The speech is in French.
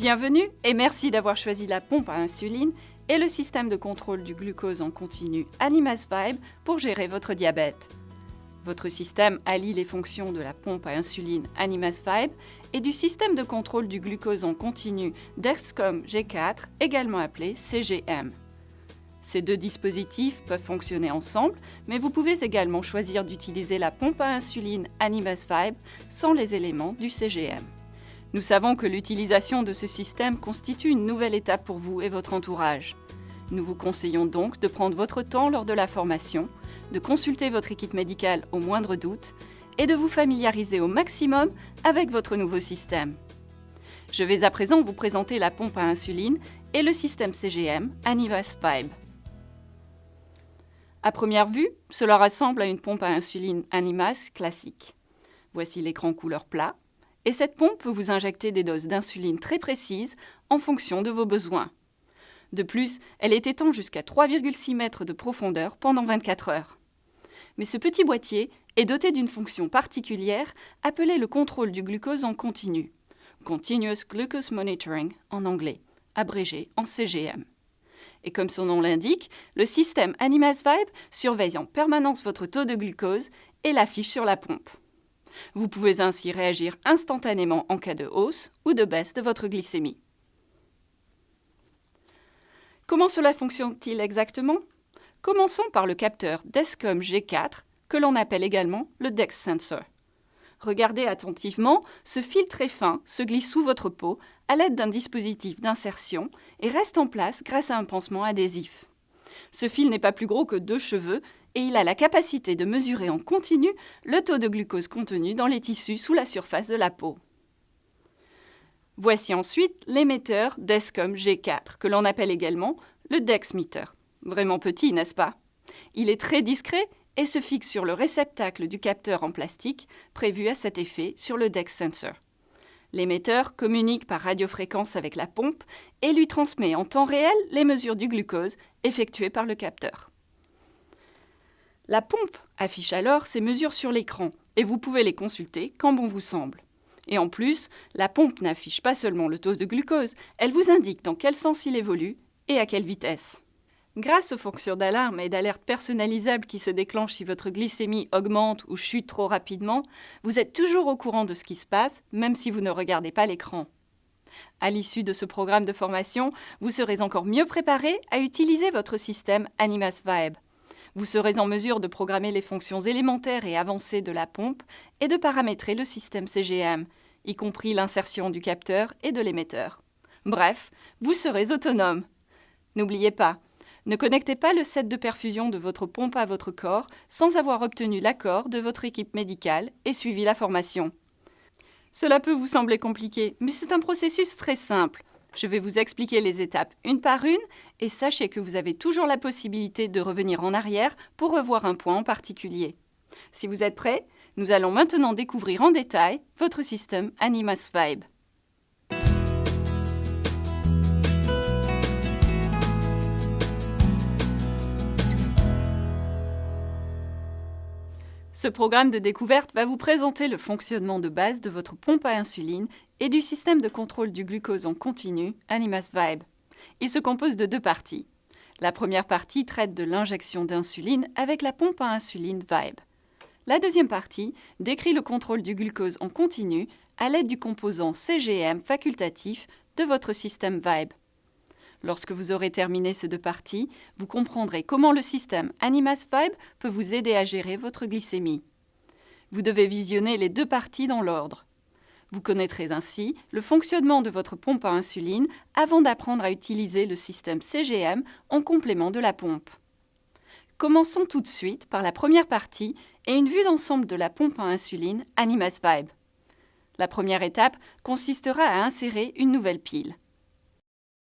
Bienvenue et merci d'avoir choisi la pompe à insuline et le système de contrôle du glucose en continu Animas Vibe pour gérer votre diabète. Votre système allie les fonctions de la pompe à insuline Animas Vibe et du système de contrôle du glucose en continu Dexcom G4, également appelé CGM. Ces deux dispositifs peuvent fonctionner ensemble, mais vous pouvez également choisir d'utiliser la pompe à insuline Animas Vibe sans les éléments du CGM. Nous savons que l'utilisation de ce système constitue une nouvelle étape pour vous et votre entourage. Nous vous conseillons donc de prendre votre temps lors de la formation, de consulter votre équipe médicale au moindre doute et de vous familiariser au maximum avec votre nouveau système. Je vais à présent vous présenter la pompe à insuline et le système CGM Animas Vibe. À première vue, cela ressemble à une pompe à insuline Animas classique. Voici l'écran couleur plat. Et cette pompe peut vous injecter des doses d'insuline très précises en fonction de vos besoins. De plus, elle est étend jusqu'à 3,6 mètres de profondeur pendant 24 heures. Mais ce petit boîtier est doté d'une fonction particulière appelée le contrôle du glucose en continu, Continuous Glucose Monitoring en anglais, abrégé en CGM. Et comme son nom l'indique, le système Animas Vibe surveille en permanence votre taux de glucose et l'affiche sur la pompe. Vous pouvez ainsi réagir instantanément en cas de hausse ou de baisse de votre glycémie. Comment cela fonctionne-t-il exactement ? Commençons par le capteur Dexcom G4, que l'on appelle également le Dex Sensor. Regardez attentivement, ce fil très fin se glisse sous votre peau à l'aide d'un dispositif d'insertion et reste en place grâce à un pansement adhésif. Ce fil n'est pas plus gros que 2 cheveux et il a la capacité de mesurer en continu le taux de glucose contenu dans les tissus sous la surface de la peau. Voici ensuite l'émetteur Dexcom G4, que l'on appelle également le Dexmeter. Vraiment petit, n'est-ce pas ? Il est très discret et se fixe sur le réceptacle du capteur en plastique prévu à cet effet sur le Dex Sensor. L'émetteur communique par radiofréquence avec la pompe et lui transmet en temps réel les mesures du glucose effectuées par le capteur. La pompe affiche alors ces mesures sur l'écran et vous pouvez les consulter quand bon vous semble. Et en plus, la pompe n'affiche pas seulement le taux de glucose, elle vous indique dans quel sens il évolue et à quelle vitesse. Grâce aux fonctions d'alarme et d'alerte personnalisables qui se déclenchent si votre glycémie augmente ou chute trop rapidement, vous êtes toujours au courant de ce qui se passe, même si vous ne regardez pas l'écran. À l'issue de ce programme de formation, vous serez encore mieux préparé à utiliser votre système Animas Vibe. Vous serez en mesure de programmer les fonctions élémentaires et avancées de la pompe et de paramétrer le système CGM, y compris l'insertion du capteur et de l'émetteur. Bref, vous serez autonome. N'oubliez pas, ne connectez pas le set de perfusion de votre pompe à votre corps sans avoir obtenu l'accord de votre équipe médicale et suivi la formation. Cela peut vous sembler compliqué, mais c'est un processus très simple. Je vais vous expliquer les étapes une par une et sachez que vous avez toujours la possibilité de revenir en arrière pour revoir un point en particulier. Si vous êtes prêts, nous allons maintenant découvrir en détail votre système Animas Vibe. Ce programme de découverte va vous présenter le fonctionnement de base de votre pompe à insuline et du système de contrôle du glucose en continu, Animas Vibe. Il se compose de 2 parties. La première partie traite de l'injection d'insuline avec la pompe à insuline Vibe. La deuxième partie décrit le contrôle du glucose en continu à l'aide du composant CGM facultatif de votre système Vibe. Lorsque vous aurez terminé ces 2 parties, vous comprendrez comment le système Animas Vibe peut vous aider à gérer votre glycémie. Vous devez visionner les 2 parties dans l'ordre. Vous connaîtrez ainsi le fonctionnement de votre pompe à insuline avant d'apprendre à utiliser le système CGM en complément de la pompe. Commençons tout de suite par la première partie et une vue d'ensemble de la pompe à insuline Animas Vibe. La première étape consistera à insérer une nouvelle pile.